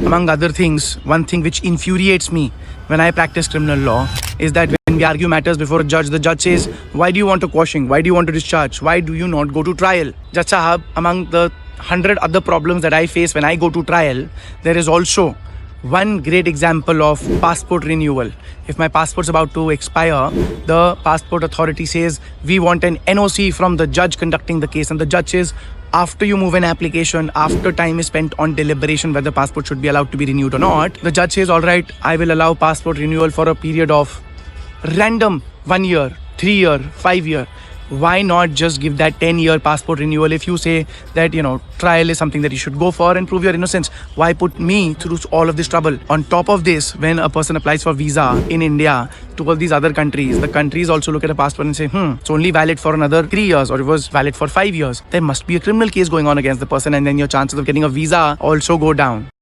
Among other things, one thing which infuriates me when I practice criminal law is that when we argue matters before a judge, the judge says, why do you want a quashing? Why do you want to discharge? Why do you not go to trial? Judge Sahab, among the 100 other problems that I face when I go to trial, there is also one great example of passport renewal. If my passport's about to expire, the passport authority says, we want an NOC from the judge conducting the case. And the judge says, after you move an application, after time is spent on deliberation whether passport should be allowed to be renewed or not, the judge says, all right, I will allow passport renewal for a period of random 1 year, 3 year, 5 year. Why not just give that 10-year passport renewal if you say that, trial is something that you should go for and prove your innocence? Why put me through all of this trouble? On top of this, when a person applies for visa in India to all these other countries, the countries also look at a passport and say, it's only valid for another 3 years, or it was valid for 5 years. There must be a criminal case going on against the person, and then your chances of getting a visa also go down.